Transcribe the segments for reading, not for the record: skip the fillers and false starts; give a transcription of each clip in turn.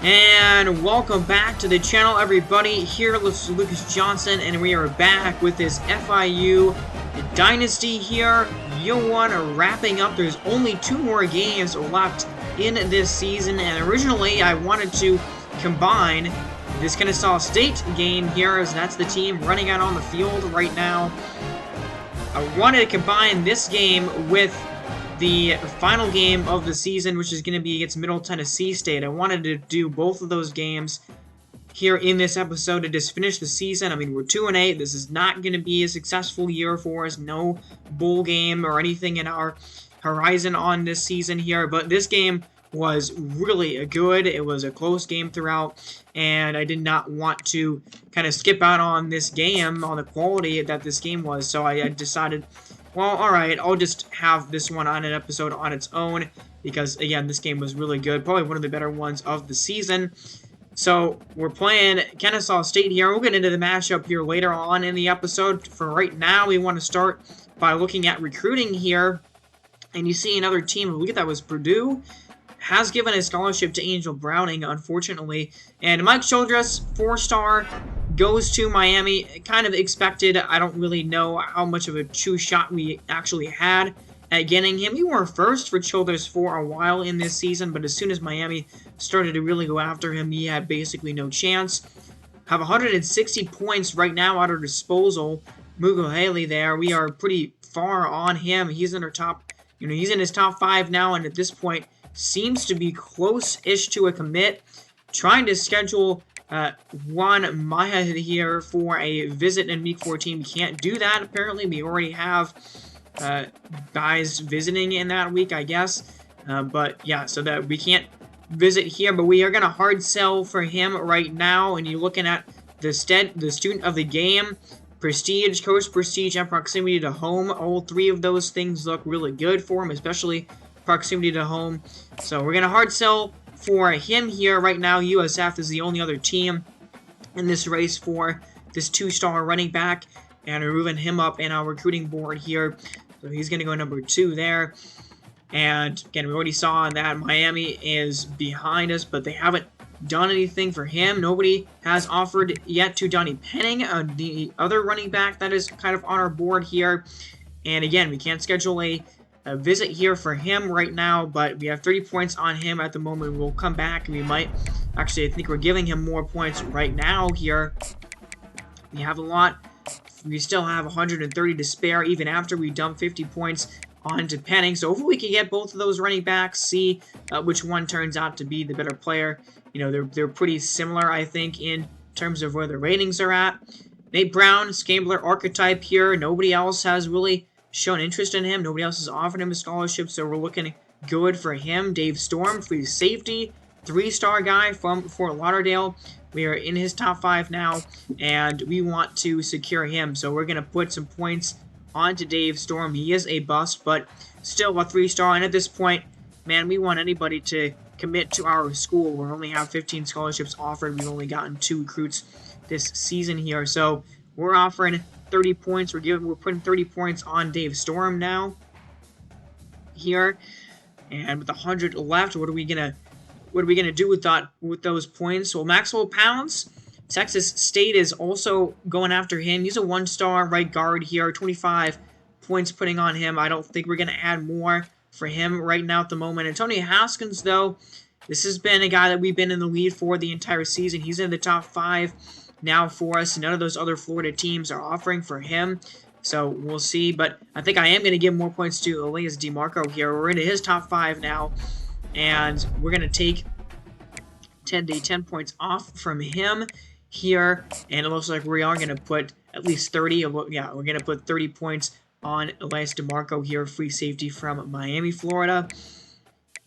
And welcome back to the channel, everybody. Here is Lucas Johnson, and we are back with this FIU Dynasty here. Year 1 wrapping up. There's only 2 more games left in this season, and originally I wanted to combine this Kennesaw State game here, as that's the team running out on the field right now. I wanted to combine this game with the final game of the season, which is going to be against Middle Tennessee State. I wanted to do both of those games here in this episode to just finish the season. I mean, we're 2-8. This is not going to be a successful year for us. No bowl game or anything in our horizon on this season here. But this game was really good. It was a close game throughout, and I did not want to kind of skip out on this game, on the quality that this game was. So I decided, well, alright, I'll just have this one on an episode on its own, because, again, this game was really good. Probably one of the better ones of the season. So, we're playing Kennesaw State here. We'll get into the matchup here later on in the episode. For right now, we want to start by looking at recruiting here. And you see another team, I believe that was Purdue, has given a scholarship to Angel Browning, unfortunately. And Mike Childress, 4-star, goes to Miami. Kind of expected. I don't really know how much of a true shot we actually had at getting him. We were first for Childress for a while in this season, but as soon as Miami started to really go after him, he had basically no chance. Have 160 points right now at our disposal. Mughal Haley there. We are pretty far on him. He's in our top, he's in his top 5 now, and at this point seems to be close-ish to a commit. Trying to schedule Juan Maya here for a visit in Week 14. We can't do that, apparently. We already have guys visiting in that week, I guess. But, yeah, so that we can't visit here. But we are going to hard sell for him right now. And you're looking at the student of the game, prestige, coach prestige, and proximity to home. All 3 of those things look really good for him, especially proximity to home. So we're going to hard sell for him here right now. USF is the only other team in this race for this 2-star running back, and we're moving him up in our recruiting board here. So he's going to go number 2 there. And again, we already saw that Miami is behind us, but they haven't done anything for him. Nobody has offered yet to Donnie Penning, the other running back that is kind of on our board here. And again, we can't schedule a visit here for him right now, but we have 30 points on him at the moment. We'll come back, and we might, actually, I think we're giving him more points right now here. We have a lot. We still have 130 to spare, even after we dump 50 points onto Penning. So hopefully we can get both of those running backs, see which one turns out to be the better player. They're pretty similar, I think, in terms of where the ratings are at. Nate Brown, Scambler archetype here. Nobody else has really shown interest in him. Nobody else has offered him a scholarship, so we're looking good for him. Dave Storm, free safety, 3-star guy from Fort Lauderdale. We are in his top 5 now, and we want to secure him. So we're going to put some points onto Dave Storm. He is a bust, but still a 3-star. And at this point, man, we want anybody to commit to our school. We only have 15 scholarships offered. We've only gotten 2 recruits this season here. So we're offering 30 points. We're putting 30 points on Dave Storm now here, and with 100 left, what are we gonna do with those points? Well, Maxwell Pounds, Texas State is also going after him. He's a 1-star right guard here, 25 points putting on him. I don't think we're gonna add more for him right now at the moment. Antonio Haskins, though, this has been a guy that we've been in the lead for the entire season. He's in the top 5 now for us. None of those other Florida teams are offering for him, so we'll see. But I think I am going to give more points to Elias DeMarco here. We're into his top 5 now, and we're going to take 10 points off from him here, and it looks like we are going to put at least 30. Yeah, we're going to put 30 points on Elias DeMarco here, free safety from Miami, Florida,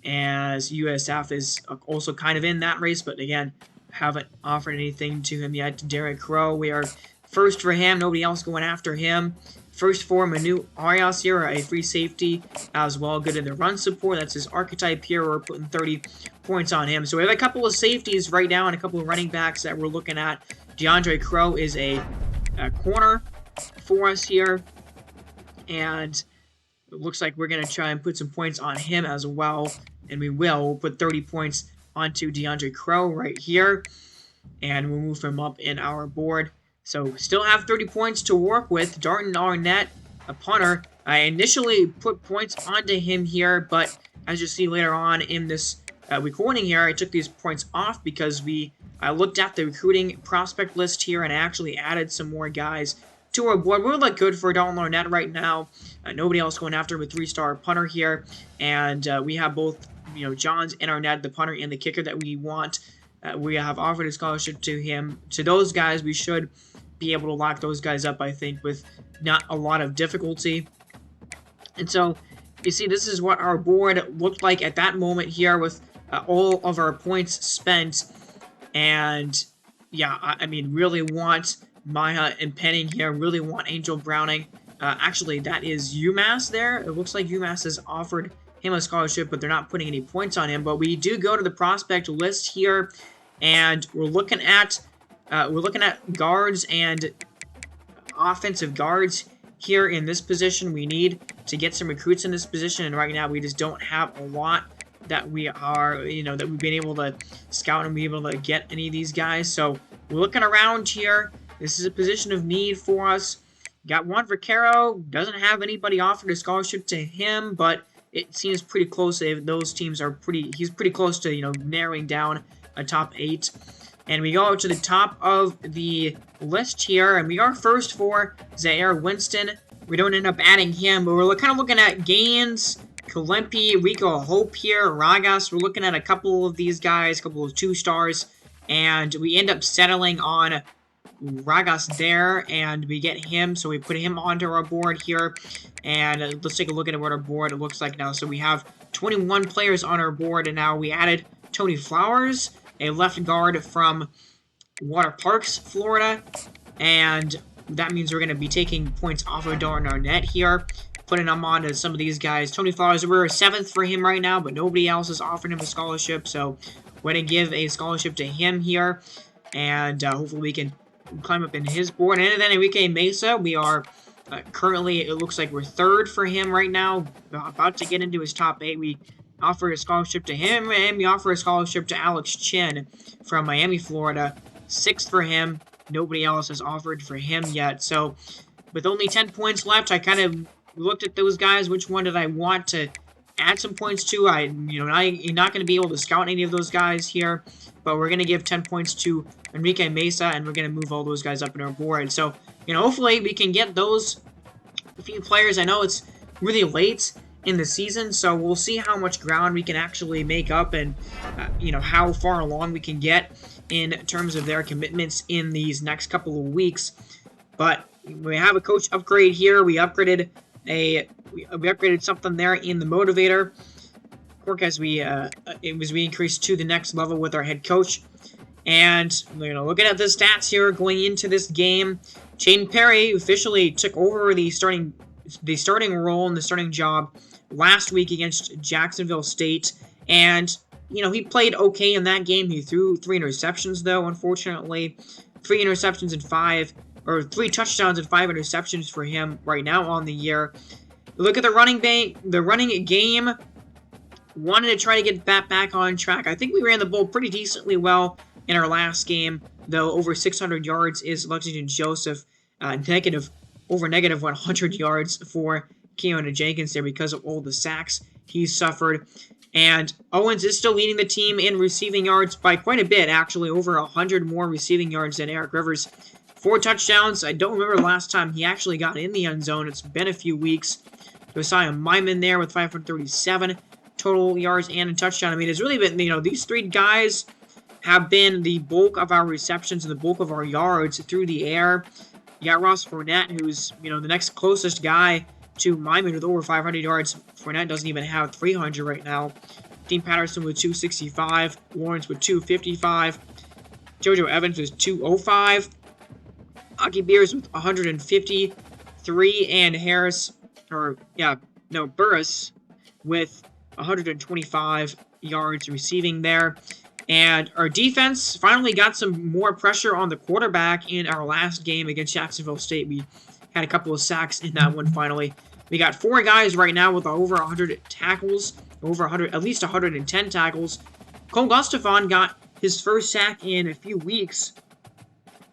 as USF is also kind of in that race, but again, haven't offered anything to him yet. Derek Crow, we are first for him. Nobody else going after him. First for Manu Arias here, a free safety as well. Good in the run support. That's his archetype here. We're putting 30 points on him. So we have a couple of safeties right now and a couple of running backs that we're looking at. DeAndre Crow is a corner for us here. And it looks like we're going to try and put some points on him as well. And we will. We'll put 30 points onto DeAndre Crow right here, and we'll move him up in our board. So still have 30 points to work with. Darton Arnett, a punter. I initially put points onto him here, but as you see later on in this recording here, I took these points off because I looked at the recruiting prospect list here and I actually added some more guys to our board. We're like good for Darton Arnett right now. Nobody else going after him, a 3-star punter here, and we have both Johns and Arnett, the punter and the kicker that we want. We have offered a scholarship to him. To those guys, we should be able to lock those guys up, I think, with not a lot of difficulty. And so, you see, this is what our board looked like at that moment here with all of our points spent. And, yeah, I mean, really want Maya and Penning here. Really want Angel Browning. Actually, that is UMass there. It looks like UMass has offered him a scholarship, but they're not putting any points on him. But we do go to the prospect list here, and we're looking at guards and offensive guards here in this position. We need to get some recruits in this position, and right now we just don't have a lot that we are, that we've been able to scout and be able to get any of these guys. So we're looking around here. This is a position of need for us. Got Juan Vaquero. Doesn't have anybody offered a scholarship to him, but it seems pretty close. Those teams are he's pretty close to, narrowing down a top 8. And we go to the top of the list here, and we are first for Zaire Winston. We don't end up adding him, but we're kind of looking at Gaines, Kalempi, Rico Hope here, Ragas. We're looking at a couple of these guys, a couple of 2-stars, and we end up settling on Ragas there, and we get him, so we put him onto our board here. And let's take a look at what our board looks like now. So we have 21 players on our board, and now we added Tony Flowers, a left guard from Water Parks, Florida, and that means we're going to be taking points off of Darton Arnett here, putting them on to some of these guys. Tony Flowers, we're 7th for him right now, but nobody else has offered him a scholarship, so we're going to give a scholarship to him here, and hopefully we can climb up in his board. And then Enrique Mesa, we are currently, it looks like we're 3rd for him right now, about to get into his top 8. We offer a scholarship to him, and we offer a scholarship to Alex Chin from Miami, Florida. 6th for him. Nobody else has offered for him yet. So, with only 10 points left, I kind of looked at those guys. Which one did I want to add some points to? You're not going to be able to scout any of those guys here, but we're going to give 10 points to Enrique Mesa, and we're going to move all those guys up in our board. So, hopefully we can get those few players. I know it's really late in the season, so we'll see how much ground we can actually make up and, how far along we can get in terms of their commitments in these next couple of weeks. But we have a coach upgrade here. We upgraded something there in the motivator. Of course, as we increased to the next level with our head coach. And, looking at the stats here going into this game, Chaden Perry officially took over the starting role and the starting job last week against Jacksonville State, and he played okay in that game. He threw 3 interceptions though, unfortunately. 3 touchdowns and 5 interceptions for him right now on the year. Look at the running game. Wanted to try to get that back on track. I think we ran the ball pretty decently well in our last game, though. Over 600 yards is Lexington Joseph. Over negative 100 yards for Keona Jenkins there because of all the sacks he suffered. And Owens is still leading the team in receiving yards by quite a bit, actually. Over 100 more receiving yards than Eric Rivers. 4 touchdowns. I don't remember the last time he actually got in the end zone. It's been a few weeks. Josiah Myman there with 537 total yards and a touchdown. I mean, it's really been, these 3 guys have been the bulk of our receptions and the bulk of our yards through the air. You got Ross Fournette, who's, the next closest guy to Myman with over 500 yards. Fournette doesn't even have 300 right now. Dean Patterson with 265. Lawrence with 255. JoJo Evans with 205. Aki Beers with 153. And Burris with 125 yards receiving there. And our defense finally got some more pressure on the quarterback in our last game against Jacksonville State. We had a couple of sacks in that one finally. We got 4 guys right now with over 100 tackles, at least 110 tackles. Cole Gustafson got his first sack in a few weeks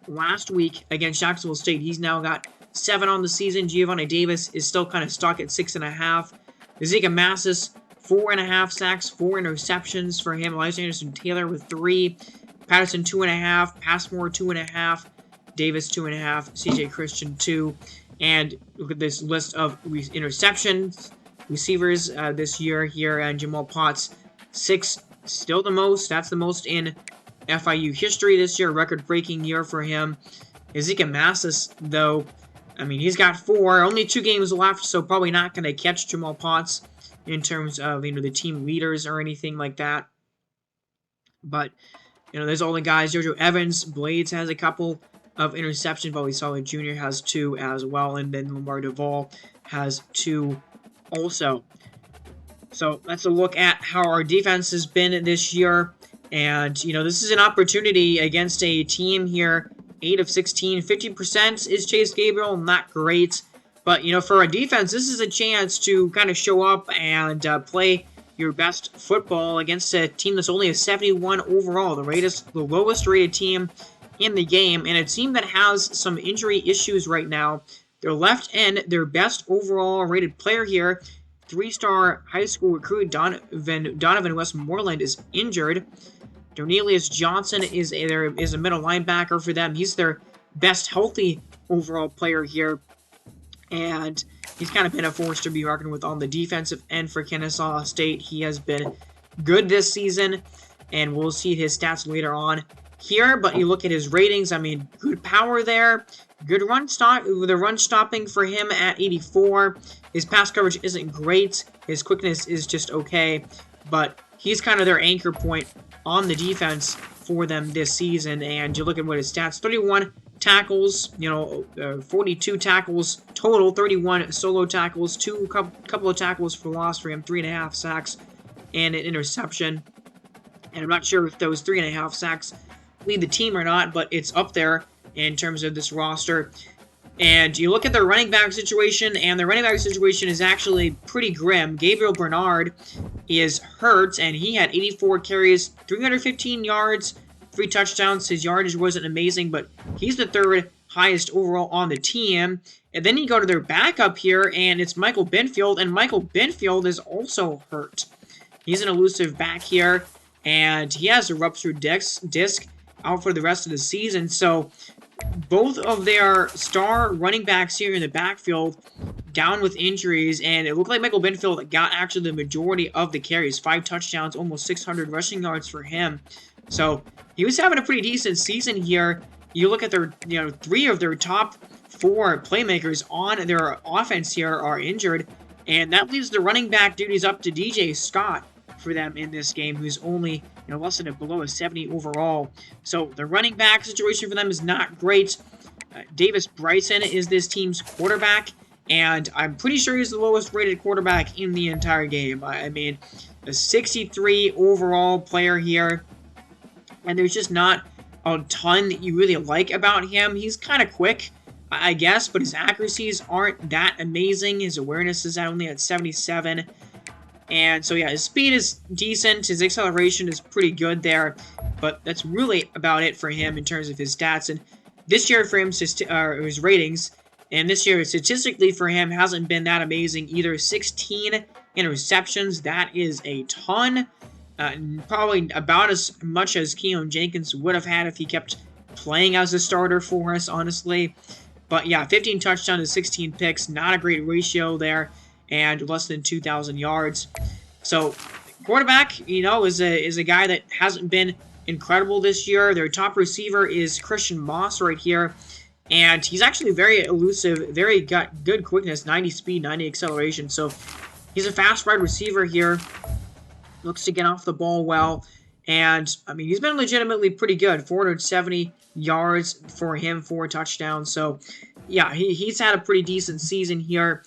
last week against Jacksonville State. He's now got 7 on the season. Giovanni Davis is still kind of stuck at 6.5. Ezekiel Massis, 4.5 sacks, 4 interceptions for him. Elias Anderson Taylor with 3. Patterson, 2.5. Passmore, 2.5. Davis, 2.5. CJ Christian, 2. And look at this list of interceptions, receivers this year here. And Jamal Potts, 6. Still the most. That's the most in FIU history this year. Record-breaking year for him. Ezekiel Massis, though, I mean, he's got 4. Only 2 games left, so probably not going to catch Jamal Potts in terms of, the team leaders or anything like that. But, there's all the guys. JoJo Evans, Blades has a couple of interceptions. Bobby Solid Jr. has 2 as well. And then Lamar Duvall has 2 also. So that's a look at how our defense has been this year. And, this is an opportunity against a team here. 8 of 16. 50% is Chase Gabriel. Not great. But, for a defense, this is a chance to kind of show up and play your best football against a team that's only a 71 overall. The lowest rated team in the game. And a team that has some injury issues right now. Their left end, their best overall rated player here, 3-star high school recruit Donovan Westmoreland is injured. Dornelius Johnson is a middle linebacker for them. He's their best healthy overall player here. And he's kind of been a force to be reckoned with on the defensive end for Kennesaw State. He has been good this season, and we'll see his stats later on here. But you look at his ratings, I mean, good power there. Good run stop. The run stopping for him at 84. His pass coverage isn't great. His quickness is just okay. But he's kind of their anchor point on the defense for them this season. And you look at what his stats: 31 tackles, 42 tackles total, 31 solo tackles, couple of tackles for loss for him, 3.5 sacks, and an interception. And I'm not sure if those 3.5 sacks lead the team or not, but it's up there in terms of this roster. And you look at their running back situation, and the running back situation is actually pretty grim. Gabriel Bernard is hurt, and he had 84 carries, 315 yards, 3 touchdowns. His yardage wasn't amazing, but he's the 3rd highest overall on the team. And then you go to their backup here, and it's Michael Benfield, and Michael Benfield is also hurt. He's an elusive back here, and he has a ruptured disc out for the rest of the season. So both of their star running backs here in the backfield down with injuries, and it looked like Michael Benfield got actually the majority of the carries. 5 touchdowns, almost 600 rushing yards for him. So he was having a pretty decent season here. You look at their, 3 of their top 4 playmakers on their offense here are injured, and that leaves the running back duties up to DJ Scott for them in this game, who's only less than below a 70 overall. So the running back situation for them is not great. Davis Bryson is this team's quarterback, and I'm pretty sure he's the lowest rated quarterback in the entire game. I mean, a 63 overall player here, and there's just not a ton that you really like about him. He's kind of quick, I guess, but his accuracies aren't that amazing. His awareness is only at 77. And so, yeah, his speed is decent. His acceleration is pretty good there. But that's really about it for him in terms of his stats. And this year for him, his ratings, and this year statistically for him hasn't been that amazing either. 16 interceptions. That is a ton. Probably about as much as Keon Jenkins would have had if he kept playing as a starter for us, honestly. But, yeah, 15 touchdowns to 16 picks. Not a great ratio there. And less than 2,000 yards. So, quarterback, is a guy that hasn't been incredible this year. Their top receiver is Christian Moss right here. And he's actually very elusive, very got good quickness, 90 speed, 90 acceleration. So, he's a fast wide receiver here. Looks to get off the ball well. And, I mean, he's been legitimately pretty good. 470 yards for him, 4 touchdowns. So, yeah, he's had a pretty decent season here.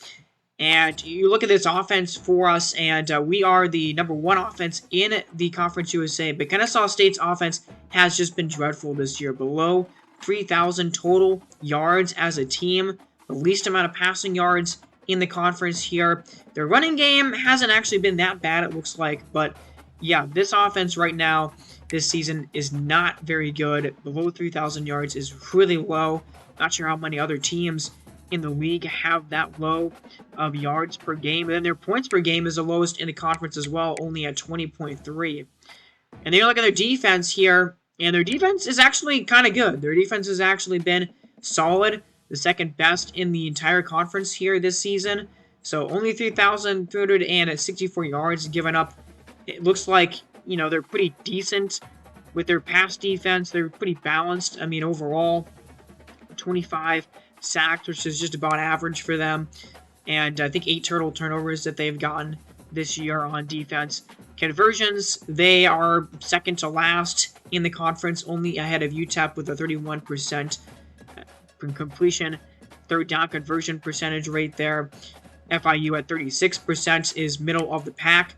And you look at this offense for us, and we are the #1 offense in the Conference USA. But Kennesaw State's offense has just been dreadful this year. Below 3,000 total yards as a team. The least amount of passing yards in the conference here. Their running game hasn't actually been that bad, it looks like. But yeah, this offense right now, this season, is not very good. Below 3,000 yards is really low. Not sure how many other teams in the league have that low of yards per game. And then their points per game is the lowest in the conference as well, only at 20.3. And then you look at their defense here, and their defense is actually kind of good. Their defense has actually been solid, the second best in the entire conference here this season. So only 3,364 yards given up. It looks like, you know, they're pretty decent with their pass defense. They're pretty balanced. I mean, overall, 25 sacks, which is just about average for them. And I think 8 total turnovers that they've gotten this year on defense. Conversions, they are second to last in the conference, only ahead of UTEP with a 31% completion. Third down conversion percentage rate there. FIU at 36% is middle of the pack.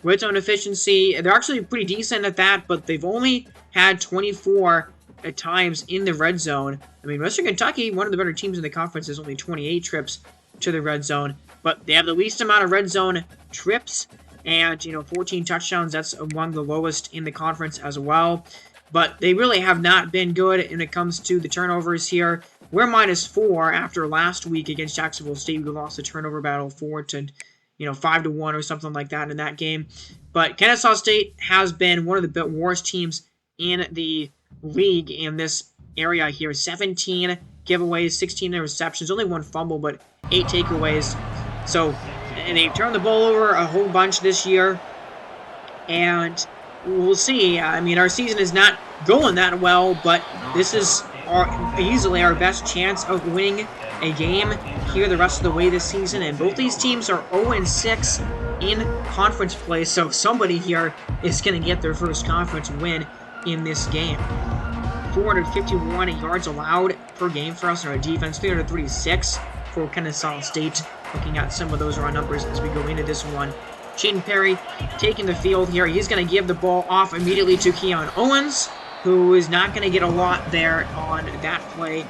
Red zone efficiency, they're actually pretty decent at that, but they've only had 24 at times in the red zone. I mean, Western Kentucky, one of the better teams in the conference, has only 28 trips to the red zone, but they have the least amount of red zone trips, and, you know, 14 touchdowns, that's among the lowest in the conference as well. But they really have not been good when it comes to the turnovers here. We're -4 after last week against Jacksonville State. We lost the turnover battle 4-5 to 1 or something like that in that game. But Kennesaw State has been one of the worst teams in the league in this area here. 17 giveaways, 16 interceptions, only 1 fumble, but 8 takeaways. So, and they've turned the ball over a whole bunch this year. And we'll see. I mean, our season is not going that well, but this is easily our best chance of winning a game here the rest of the way this season. And both these teams are 0-6 in conference play, so somebody here is going to get their first conference win in this game. 451 yards allowed per game for us in our defense, 336 for Kennesaw State. Looking at some of those raw numbers as we go into this one. Shaden Perry taking the field here. He's going to give the ball off immediately to Keon Owens, who is not going to get a lot there on that play.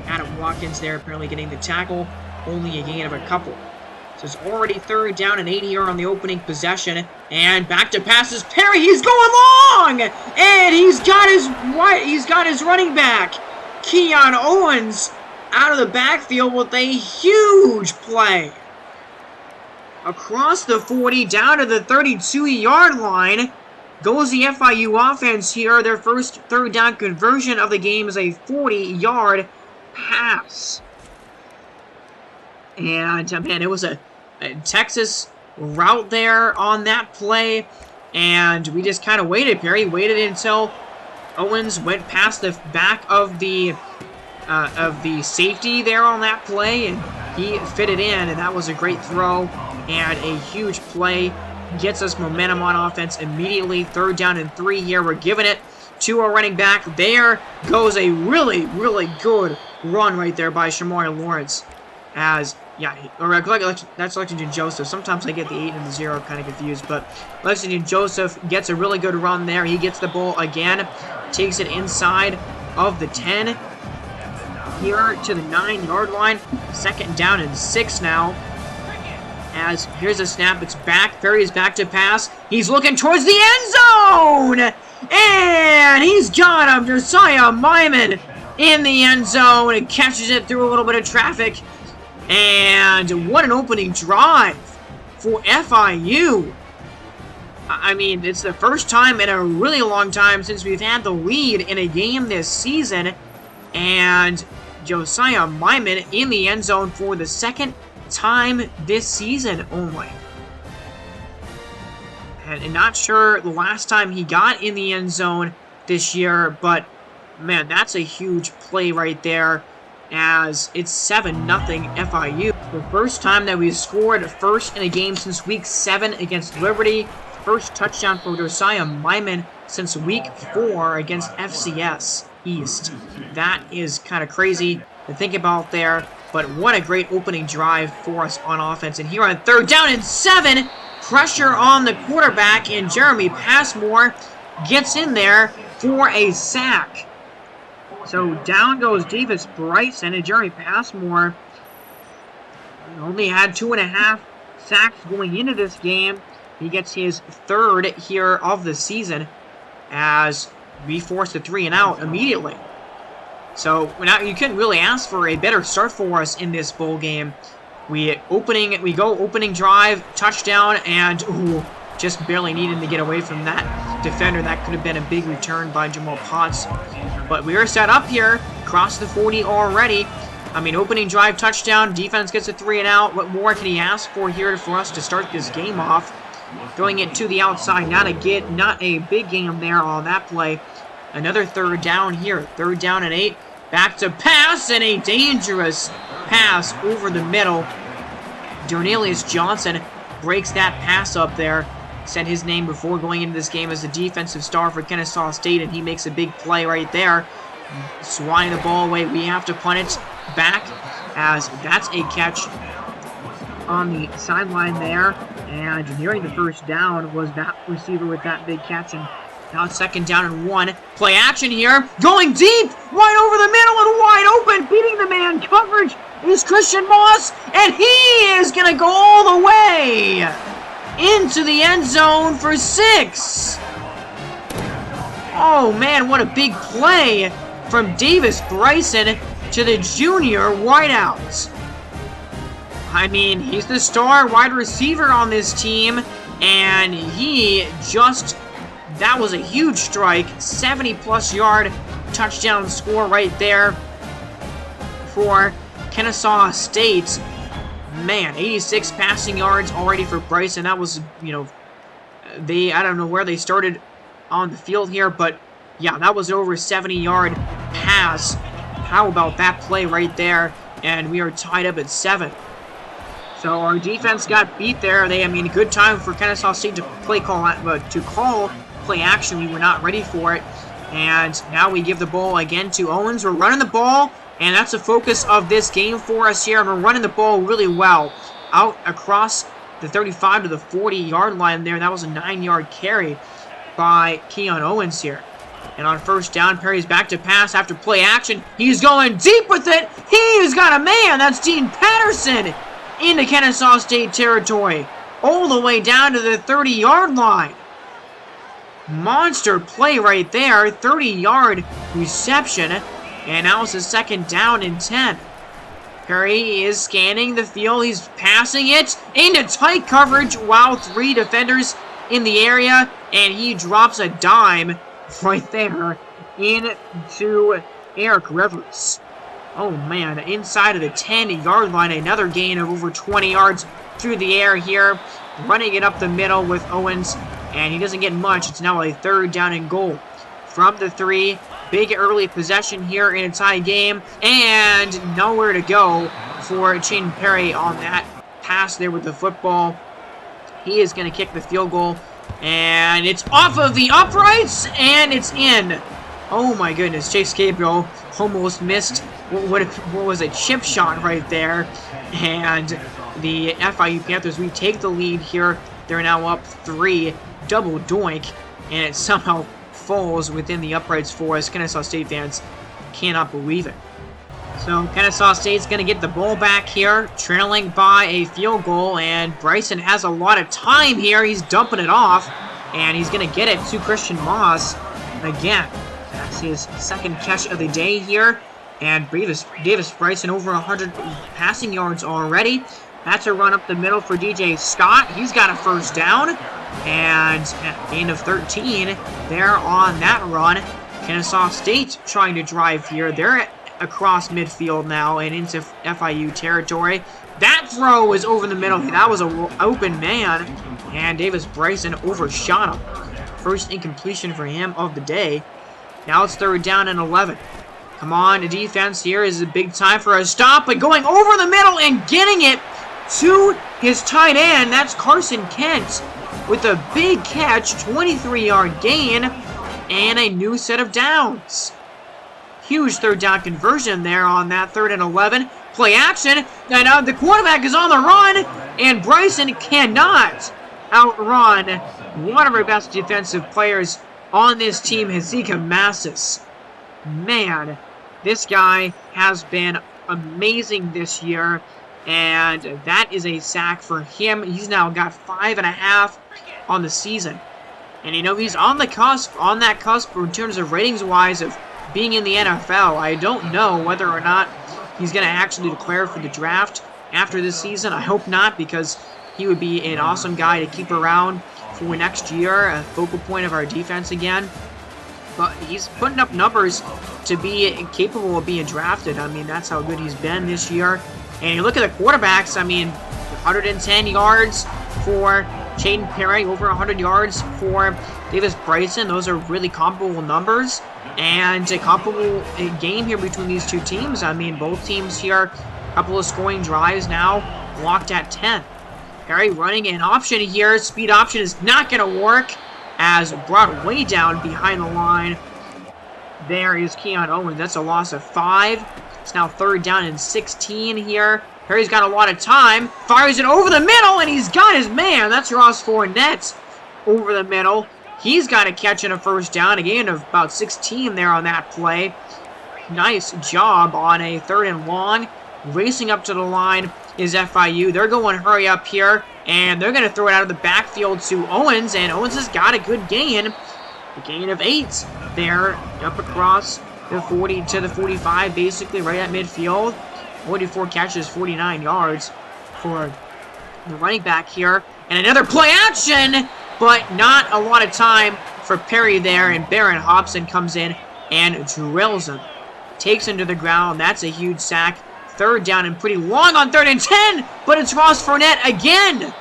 Adam Watkins there apparently getting the tackle, only a gain of a couple. So it's already 3rd down and 80 here on the opening possession. And back to passes. Perry, he's going long! And he's got his running back, Keon Owens, out of the backfield with a huge play. Across the 40, down to the 32-yard line, goes the FIU offense here. Their first 3rd down conversion of the game is a 40-yard pass. And, man, it was a Texas route there on that play. And we just kind of waited, Perry. Waited until Owens went past the back of the safety there on that play. And he fit it in, and that was a great throw. And a huge play gets us momentum on offense immediately. 3rd down and 3 here. We're giving it to our running back. There goes a really, really good run right there by Shamari Lawrence. As, yeah, that's Lexington Joseph. Sometimes I get the 8 and the 0 kind of confused, but Lexington Joseph gets a really good run there. He gets the ball again, takes it inside of the 10 here to the 9-yard line. 2nd down and 6 now. As here's a snap, it's back. Perry is back to pass. He's looking towards the end zone! And he's got him, Josiah Myman, in the end zone. And catches it through a little bit of traffic. And what an opening drive for FIU. I mean, it's the first time in a really long time since we've had the lead in a game this season. And Josiah Myman in the end zone for the 2nd time this season only. And not sure the last time he got in the end zone this year, but man, that's a huge play right there, as it's 7-0 FIU. The first time that we scored first in a game since week 7 against Liberty. First touchdown for Josiah Myman since week 4 against FCS East. That is kind of crazy to think about there. But what a great opening drive for us on offense. And here on 3rd down and 7, pressure on the quarterback, and Jeremy Passmore gets in there for a sack. So down goes Davis Bryson, and Jeremy Passmore only had 2.5 sacks going into this game. He gets his third here of the season as we force the 3 and out immediately. So now you couldn't really ask for a better start for us in this bowl game. We go opening drive, touchdown, and ooh, just barely needing to get away from that defender. That could have been a big return by Jamal Potts. But we are set up here, cross the 40 already. I mean, opening drive, touchdown, defense gets a 3 and out. What more can he ask for here for us to start this game off? Throwing it to the outside, not a big game there on that play. Another third down here, 3rd down and 8. Back to pass, and a dangerous pass over the middle. Dornelius Johnson breaks that pass up there. Said his name before going into this game as a defensive star for Kennesaw State, and he makes a big play right there. Swatting the ball away. We have to punt it back, as that's a catch on the sideline there. And nearing the 1st down was that receiver with that big catch. And now it's 2nd down and 1. Play action here. Going deep, right over the middle and wide open. Beating the man coverage is Christian Moss. And he is going to go all the way into the end zone for 6. Oh man, what a big play from Davis Bryson to the junior wideout. I mean, he's the star wide receiver on this team, and that was a huge strike. 70-plus yard touchdown score right there for Kennesaw State. Man, 86 passing yards already for Bryson. That was, I don't know where they started on the field here, but yeah, that was over a 70-yard pass. How about that play right there? And we are tied up at 7. So our defense got beat there. Good time for Kennesaw State to call play action. We were not ready for it. And now we give the ball again to Owens. We're running the ball, and that's the focus of this game for us here. And we're running the ball really well. Out across the 35 to the 40-yard line there. That was a 9-yard carry by Keon Owens here. And on 1st down, Perry's back to pass after play action. He's going deep with it. He's got a man. That's Dean Patterson into Kennesaw State territory. All the way down to the 30-yard line. Monster play right there. 30-yard reception. And now it's a 2nd down and 10. Perry is scanning the field. He's passing it into tight coverage while 3 defenders in the area. And he drops a dime right there into Eric Rivers. Oh man, inside of the 10-yard line, another gain of over 20 yards through the air here. Running it up the middle with Owens, and he doesn't get much. It's now a 3rd down and goal. From the 3, big early possession here in a tie game, and nowhere to go for Chaden Perry on that pass there with the football. He is going to kick the field goal. And it's off of the uprights, and it's in. Oh my goodness, Chase Gabriel almost missed what was a chip shot right there. And the FIU Panthers, we take the lead here. They're now up 3, double doink, and it somehow falls within the uprights for us. Kennesaw State fans cannot believe it. So Kennesaw State's going to get the ball back here, trailing by a field goal, and Bryson has a lot of time here. He's dumping it off, and he's going to get it to Christian Moss again. That's his 2nd catch of the day here, and Davis Bryson over 100 passing yards already. That's a run up the middle for DJ Scott. He's got a 1st down, and at the end of 13 there on that run. Kennesaw State trying to drive here. They're across midfield now and into FIU territory. That throw is over the middle. That was an open man, and Davis Bryson overshot him. 1st incompletion for him of the day. Now it's 3rd down and 11. Come on, the defense here is a big time for a stop, but going over the middle and getting it to his tight end. That's Carson Kent with a big catch, 23-yard gain, and a new set of downs. Huge 3rd down conversion there on that 3rd and 11. Play action, and the quarterback is on the run, and Bryson cannot outrun one of our best defensive players on this team, Hezekiah Massis. Man, this guy has been amazing this year, and that is a sack for him. He's now got 5.5 on the season. And, you know, he's on that cusp in terms of ratings-wise of being in the NFL. I don't know whether or not he's going to actually declare for the draft after this season. I hope not, because he would be an awesome guy to keep around for next year, a focal point of our defense again. But he's putting up numbers to be capable of being drafted. I mean, that's how good he's been this year. And you look at the quarterbacks, I mean, 110 yards for Caden Perry, over 100 yards for Davis Bryson. Those are really comparable numbers. And a comparable game here between these two teams. I mean, both teams here, a couple of scoring drives now, locked at 10. Perry running an option here. Speed option is not going to work, as brought way down behind the line. There is Keon Owens. That's a loss of 5. It's now 3rd down and 16 here. Perry's got a lot of time. Fires it over the middle, and he's got his man. That's Ross Fournette over the middle. He's got a catch and a 1st down. A gain of about 16 there on that play. Nice job on a 3rd and long. Racing up to the line is FIU. They're going hurry up here, and they're going to throw it out of the backfield to Owens, and Owens has got a good gain. A gain of 8 there, up across the 40 to the 45, basically right at midfield. 44 catches, 49 yards for the running back here. And another play action, but not a lot of time for Perry there, and Barron Hobson comes in and drills him. Takes him to the ground. That's a huge sack. 3rd down and pretty long on 3rd and 10, but it's Ross Fournette again.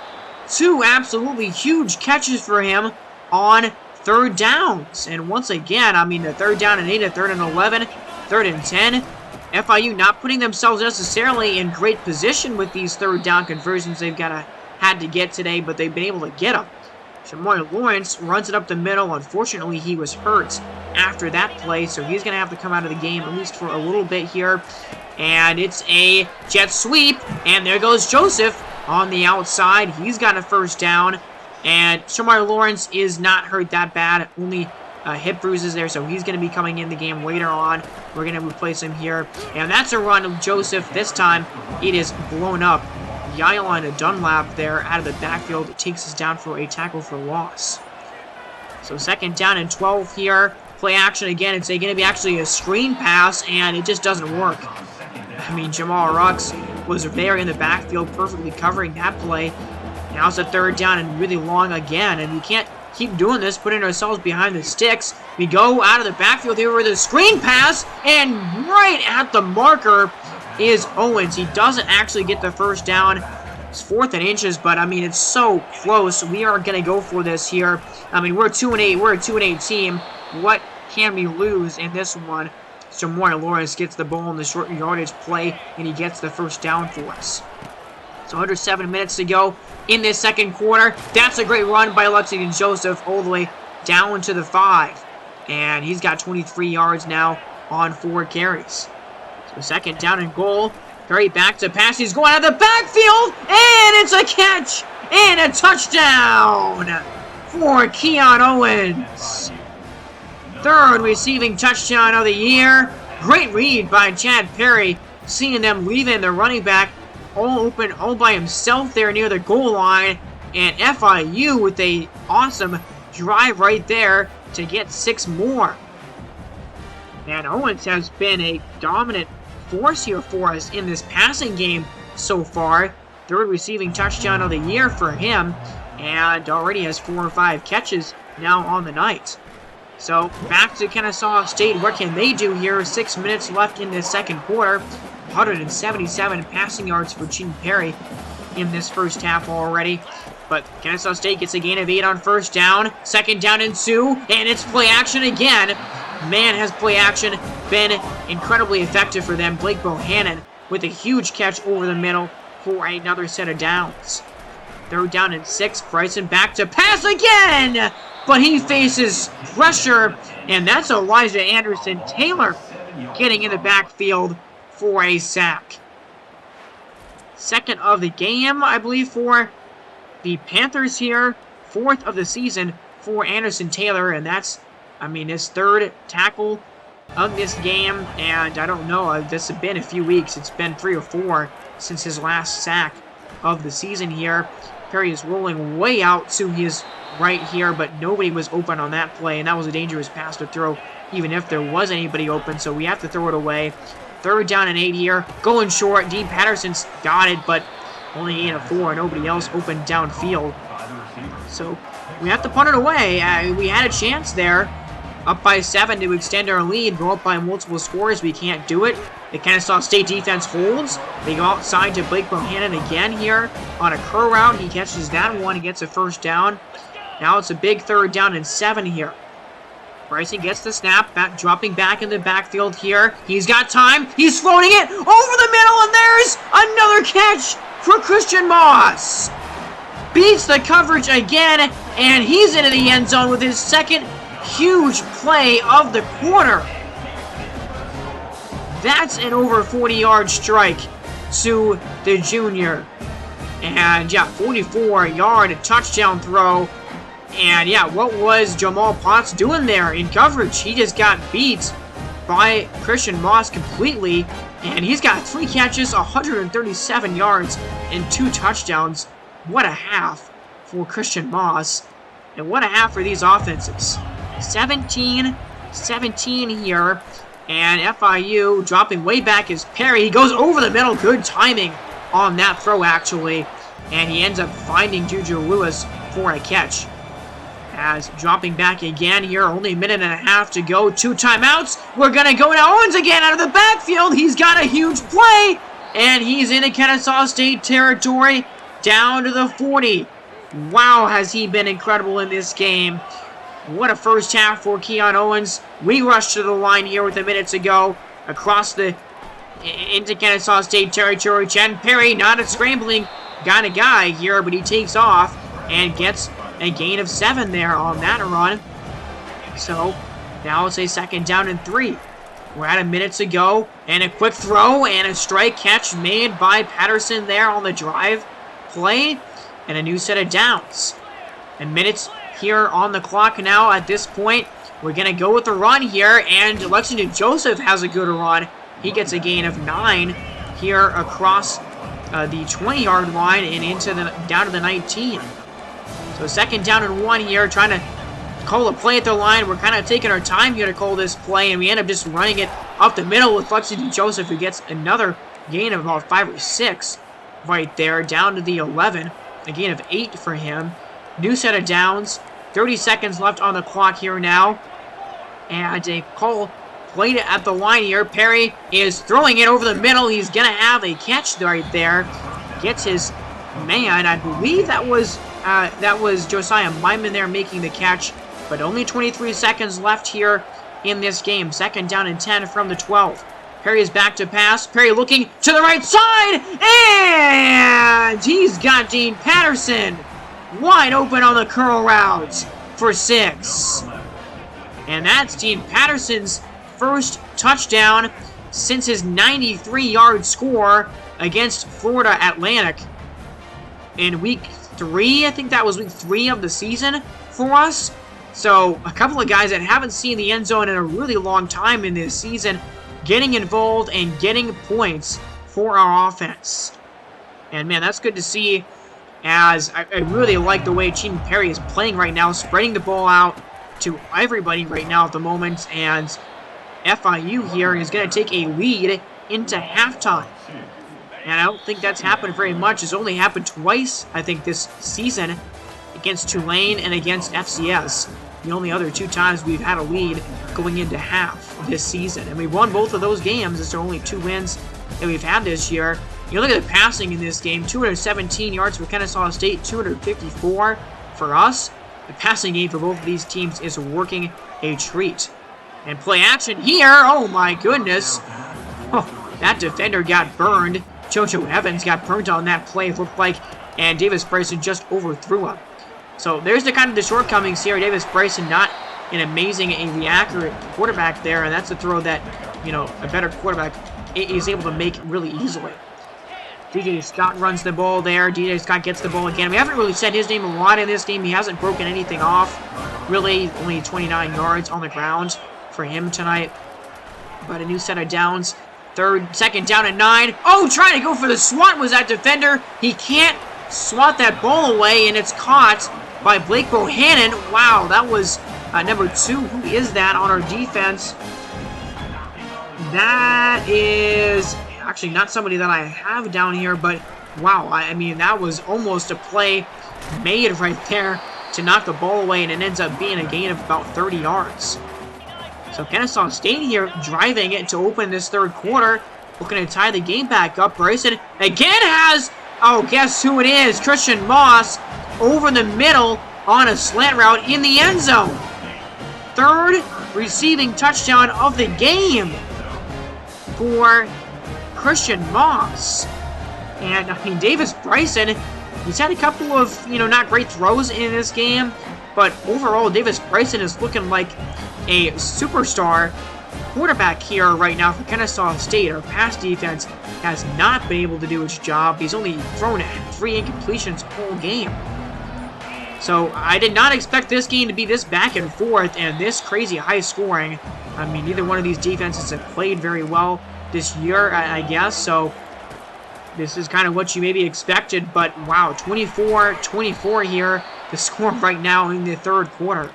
2 absolutely huge catches for him on 3rd downs. And once again, I mean, the 3rd down and 8, a 3rd and 11, 3rd and 10. FIU not putting themselves necessarily in great position with these 3rd down conversions they've had to get today, but they've been able to get them. Shamar Lawrence runs it up the middle. Unfortunately, he was hurt after that play, so he's going to have to come out of the game, at least for a little bit here. And it's a jet sweep, and there goes Joseph on the outside. He's got a 1st down, and Shamar Lawrence is not hurt that bad, only hip bruises there, so he's going to be coming in the game later on. We're going to replace him here, and that's a run of Joseph. This time, it is blown up. Yailon Dunlap there out of the backfield takes us down for a tackle for loss. So 2nd down and 12 here. Play action again. It's going to be actually a screen pass, and it just doesn't work. I mean, Jamal Rux was there in the backfield, perfectly covering that play. Now it's a 3rd down and really long again, and you can't keep doing this, putting ourselves behind the sticks. We go out of the backfield here with a screen pass, and right at the marker is Owens. He doesn't actually get the 1st down. It's 4th and inches, but I mean, it's so close. We are going to go for this here. I mean, we're 2-8. We're a 2-8 team. What can we lose in this one? Shamar Lawrence gets the ball in the short yardage play, and he gets the 1st down for us. So under 7 minutes to go in this 2nd quarter. That's a great run by Lexington Joseph all the way down to the 5. And he's got 23 yards now on 4 carries. So 2nd down and goal. Perry back to pass. He's going out of the backfield, and it's a catch and a touchdown for Keon Owens. 3rd receiving touchdown of the year. Great read by Chad Perry, seeing them leaving the running back all open, all by himself there near the goal line. And FIU with a awesome drive right there to get 6 more. And Owens has been a dominant force here for us in this passing game so far. 3rd receiving touchdown of the year for him, and already has 4 or 5 catches now on the night. So back to Kennesaw State. What can they do here? 6 minutes left in this 2nd quarter. 177 passing yards for Gene Perry in this 1st half already. But Kennesaw State gets a gain of 8 on 1st down. 2nd down and 2, and it's play action again. Man, has play action been incredibly effective for them. Blake Bohannon with a huge catch over the middle for another set of downs. 3rd down and 6. Bryson back to pass again, but he faces pressure, and that's Elijah Anderson Taylor getting in the backfield for a sack. 2nd of the game, I believe, for the Panthers here. 4th of the season for Anderson Taylor, and that's, I mean, his 3rd tackle of this game, and I don't know, this has been a few weeks. It's been 3 or 4 since his last sack of the season here. Perry is rolling way out to his right here, but nobody was open on that play, and that was a dangerous pass to throw, even if there was anybody open, so we have to throw it away. 3rd down and 8 here, going short. Dean Patterson's got it, but only 8 of 4, nobody else open downfield. So we have to punt it away. We had a chance there, up by 7 to extend our lead, go up by multiple scores. We can't do it. The Kennesaw State defense holds. They go outside to Blake Bohannon again here on a curl route. He catches that one and gets a 1st down. Now it's a big 3rd down and 7 here. Bryson gets the snap, dropping back in the backfield here. He's got time. He's floating it over the middle, and there's another catch for Christian Moss. Beats the coverage again, and he's into the end zone with his 2nd huge play of the quarter. That's an over 40-yard strike to the junior. And yeah, 44-yard touchdown throw. And yeah, what was Jamal Potts doing there in coverage? He just got beat by Christian Moss completely. And he's got 3 catches, 137 yards, and 2 touchdowns. What a half for Christian Moss. And what a half for these offenses. 17-17 here. And FIU dropping way back is Perry. He goes over the middle. Good timing on that throw, actually. And he ends up finding Juju Lewis for a catch. As dropping back again here, only a minute and a half to go. 2 timeouts. We're going to go to Owens again out of the backfield. He's got a huge play. And he's into Kennesaw State territory. Down to the 40. Wow, has he been incredible in this game. What a first half for Keon Owens. We rushed to the line here with a minute to go. Across into Kennesaw State territory. Chen Perry, not a scrambling kind of guy here, but he takes off and gets a gain of 7 there on that run. So now it's a 2nd down and 3. We're at a minute to go, and a quick throw and a strike catch made by Patterson there on the drive play, and a new set of downs. And minutes here on the clock now at this point. We're going to go with the run here, and Lexington Joseph has a good run. He gets a gain of 9 here across the 20-yard line and into down to the 19. So 2nd down and 1 here, trying to call a play at the line. We're kind of taking our time here to call this play, and we end up just running it up the middle with Lexington Joseph, who gets another gain of about 5 or 6 right there, down to the 11. A gain of 8 for him. New set of downs. 30 seconds left on the clock here now. And a call played at the line here. Perry is throwing it over the middle. He's going to have a catch right there. Gets his man. I believe that was Josiah Myman there making the catch. But only 23 seconds left here in this game. 2nd down and 10 from the 12. Perry is back to pass. Perry looking to the right side. And he's got Dean Patterson wide open on the curl route for 6. And that's Dean Patterson's first touchdown since his 93-yard score against Florida Atlantic in week 3. I think that was week 3 of the season for us. So a couple of guys that haven't seen the end zone in a really long time in this season getting involved and getting points for our offense. And man, that's good to see, as I really like the way Cheaton Perry is playing right now, spreading the ball out to everybody right now at the moment, and FIU here is going to take a lead into halftime. And I don't think that's happened very much. It's only happened twice, I think, this season, against Tulane and against FCS. The only other 2 times we've had a lead going into half this season. And we won both of those games. It's the only 2 wins that we've had this year. You look at the passing in this game, 217 yards for Kennesaw State, 254 for us. The passing game for both of these teams is working a treat. And play action here. Oh my goodness. Oh, that defender got burned. Jojo Evans got burned on that play, it looked like, and Davis Bryson just overthrew him. So there's the kind of the shortcomings here. Davis Bryson not an amazingly accurate quarterback there, and that's a throw that, you know, a better quarterback is able to make really easily. DJ Scott runs the ball there. DJ Scott gets the ball again. We haven't really said his name a lot in this game. He hasn't broken anything off. Really, only 29 yards on the ground for him tonight. But a new set of downs. 2nd down and 9. Oh, trying to go for the swat was that defender. He can't swat that ball away, and it's caught by Blake Bohannon. Wow, that was number 2. Who is that on our defense? That is actually not somebody that I have down here, but wow, I mean, that was almost a play made right there to knock the ball away, and it ends up being a gain of about 30 yards. So Kennesaw State here driving it to open this third quarter, looking to tie the game back up. Bryson again has, oh, guess who it is? Christian Moss over the middle on a slant route in the end zone. Third receiving touchdown of the game for Christian Moss. And, I mean, Davis Bryson, he's had a couple of, not great throws in this game, but overall, Davis Bryson is looking like a superstar quarterback here right now for Kennesaw State. Our pass defense has not been able to do its job. He's only thrown 3 incompletions all game. So, I did not expect this game to be this back and forth and this crazy high scoring. I mean, neither one of these defenses have played very well this year, I guess, so this is kind of what you maybe expected, but wow, 24-24 here, the score right now in the third quarter.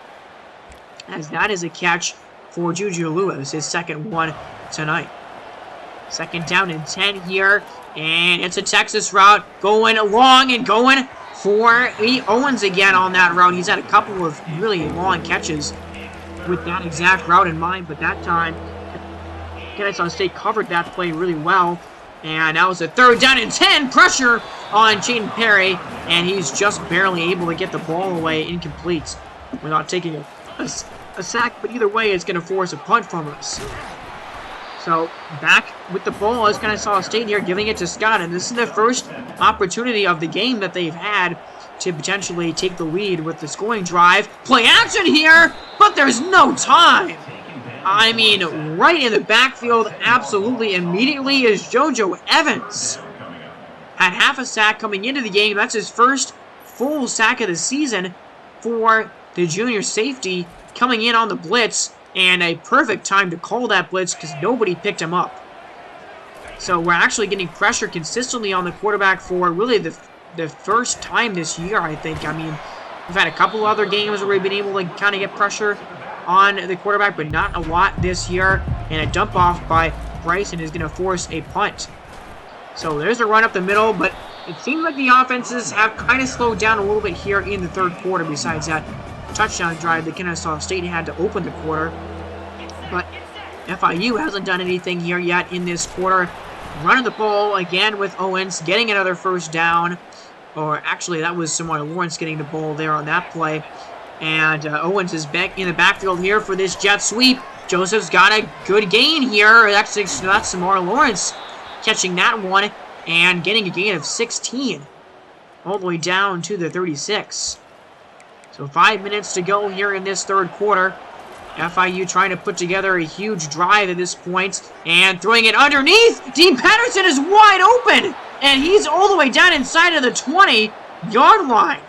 As that is a catch for Juju Lewis, his second one tonight. Second down and 10 here, and it's a Texas route, going long and going for Owens again on that route. He's had a couple of really long catches with that exact route in mind, but that time, Kennesaw State covered that play really well. And that was a third down and 10. Pressure on Jaden Perry, and he's just barely able to get the ball away incomplete without taking a sack. But either way, it's going to force a punt from us. So back with the ball is Kennesaw State here, giving it to Scott. And this is the first opportunity of the game that they've had to potentially take the lead with the scoring drive. Play action here, but there's no time. I mean, right in the backfield, absolutely immediately, is JoJo Evans. Had half a sack coming into the game. That's his first full sack of the season for the junior safety coming in on the blitz. And a perfect time to call that blitz because nobody picked him up. So we're actually getting pressure consistently on the quarterback for really the first time this year, I think. I mean, we've had a couple other games where we've been able to kind of get pressure on the quarterback, but not a lot this year. And a dump off by Bryson is going to force a punt. So there's a run up the middle, but it seems like the offenses have kind of slowed down a little bit here in the third quarter besides that touchdown drive that Kennesaw State had to open the quarter. But FIU hasn't done anything here yet in this quarter. Running the ball again with Owens, getting another first down. Or actually, that was Samar Lawrence getting the ball there on that play. And Owens is back in the backfield here for this jet sweep. Joseph's got a good gain here. That's Samar Lawrence catching that one and getting a gain of 16. All the way down to the 36. So 5 minutes to go here in this third quarter. FIU trying to put together a huge drive at this point. And throwing it underneath. Dean Patterson is wide open. And he's all the way down inside of the 20-yard line.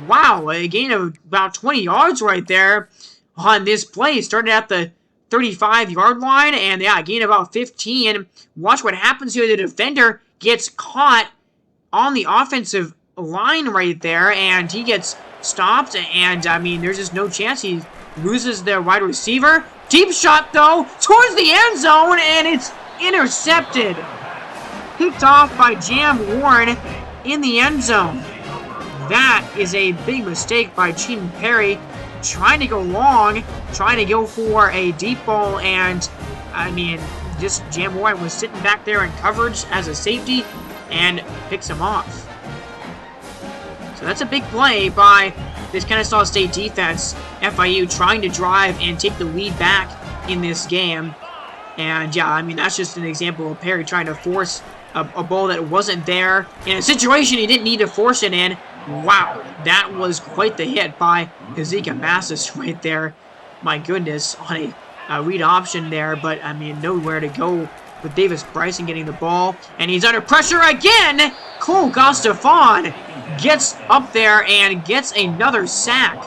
Wow, a gain of about 20 yards right there on this play. Started at the 35-yard line, and yeah, a gain of about 15. Watch what happens here. The defender gets caught on the offensive line right there, and he gets stopped, and I mean, there's just no chance he loses their wide receiver. Deep shot, though, towards the end zone, and it's intercepted. Picked off by Jam Warren in the end zone. That is a big mistake by Jaden Perry, trying to go long, trying to go for a deep ball, and, I mean, just Jam Warren was sitting back there in coverage as a safety, and picks him off. So that's a big play by this Kennesaw State defense. FIU trying to drive and take the lead back in this game. And yeah, I mean, that's just an example of Perry trying to force a ball that wasn't there in a situation he didn't need to force it in. Wow, that was quite the hit by Ezekiel Massis right there. My goodness, on a read option there, but I mean, nowhere to go with Davis Bryson getting the ball. And he's under pressure again. Cole Gostafon gets up there and gets another sack.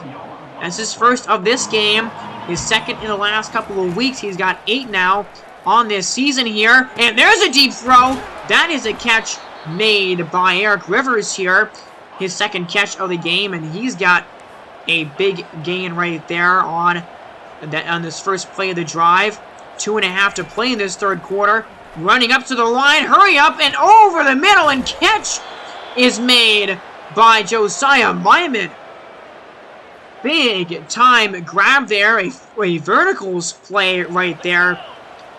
That's his first of this game. His second in the last couple of weeks. He's got 8 now on this season here. And there's a deep throw. That is a catch made by Eric Rivers here. His second catch of the game, and he's got a big gain right there on this first play of the drive. 2.5 to play in this third quarter. Running up to the line, hurry up, and over the middle, and catch is made by Josiah Myman. Big time grab there, a verticals play right there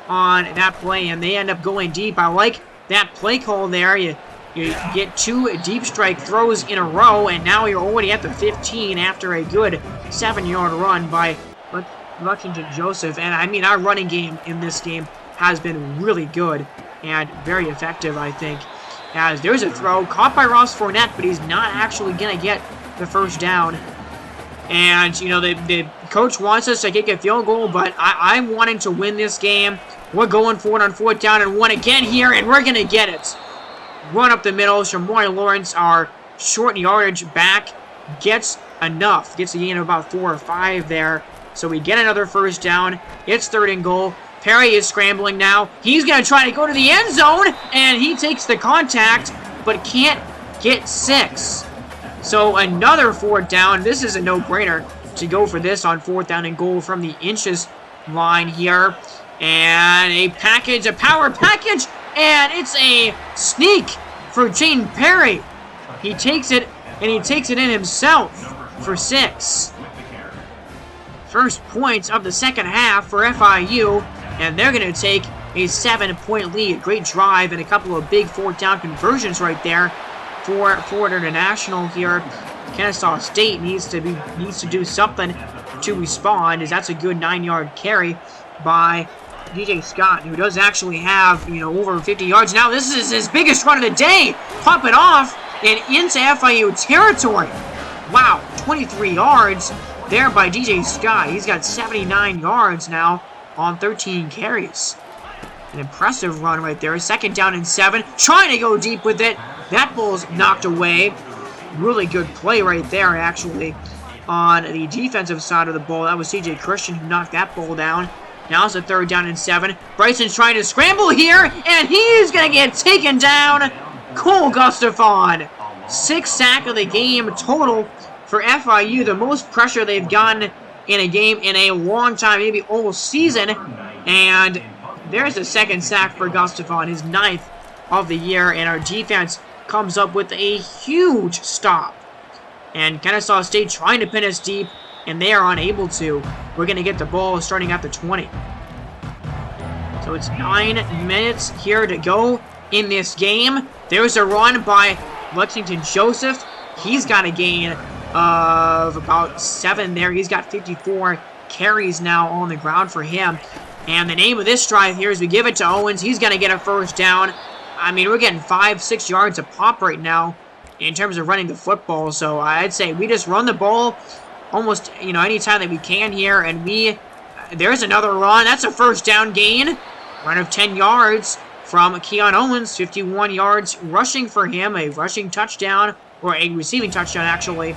on that play, and they end up going deep. I like that play call there. You get 2 deep strike throws in a row, and now you're already at the 15 after a good 7-yard run by Lexington Joseph. And I mean, our running game in this game has been really good and very effective, I think. As there's a throw caught by Ross Fournette, but he's not actually going to get the first down. And, you know, the coach wants us to kick a field goal, but I'm wanting to win this game. We're going for it on 4th down and 1 again here, and we're going to get it. Run up the middle. Shamori Lawrence, our short yardage back, gets enough. Gets a gain of about 4 or 5 there. So we get another first down. It's 3rd and goal. Perry is scrambling now. He's going to try to go to the end zone, and he takes the contact, but can't get 6. So another 4th down. This is a no-brainer to go for this on 4th down and goal from the inches line here. And a power package, and it's a sneak for Jane Perry. He takes it, and he takes it in himself for 6. First points of the second half for FIU, and they're going to take a 7-point lead. Great drive and a couple of big 4th down conversions right there for Florida International here. Kennesaw State needs to do something to respond, as that's a good 9-yard carry by DJ Scott, who does actually have, you know, over 50 yards. Now this is his biggest run of the day. Pop it off and into FIU territory. Wow, 23 yards there by DJ Scott. He's got 79 yards now on 13 carries. An impressive run right there. 2nd down and 7. Trying to go deep with it. That ball's knocked away. Really good play right there, actually, on the defensive side of the ball. That was CJ Christian who knocked that ball down. Now it's a 3rd down and 7. Bryson's trying to scramble here, and he's going to get taken down. Cole Gustafson. 6th sack of the game total for FIU. The most pressure they've gotten in a game in a long time, maybe all season. And there's the 2nd sack for Gustafson, his 9th of the year. And our defense comes up with a huge stop. And Kennesaw State trying to pin us deep, and they are unable to. We're going to get the ball starting at the 20. So it's 9 minutes here to go in this game. There's a run by Lexington Joseph. He's got a gain of about 7 there. He's got 54 carries now on the ground for him. And the name of this drive here is we give it to Owens. He's going to get a first down. I mean, we're getting 5-6 yards a pop right now in terms of running the football. So I'd say we just run the ball almost, you know, anytime that we can here. And there's another run. That's a first down gain. Run of 10 yards from Keon Owens. 51 yards rushing for him. A rushing touchdown, or a receiving touchdown, actually.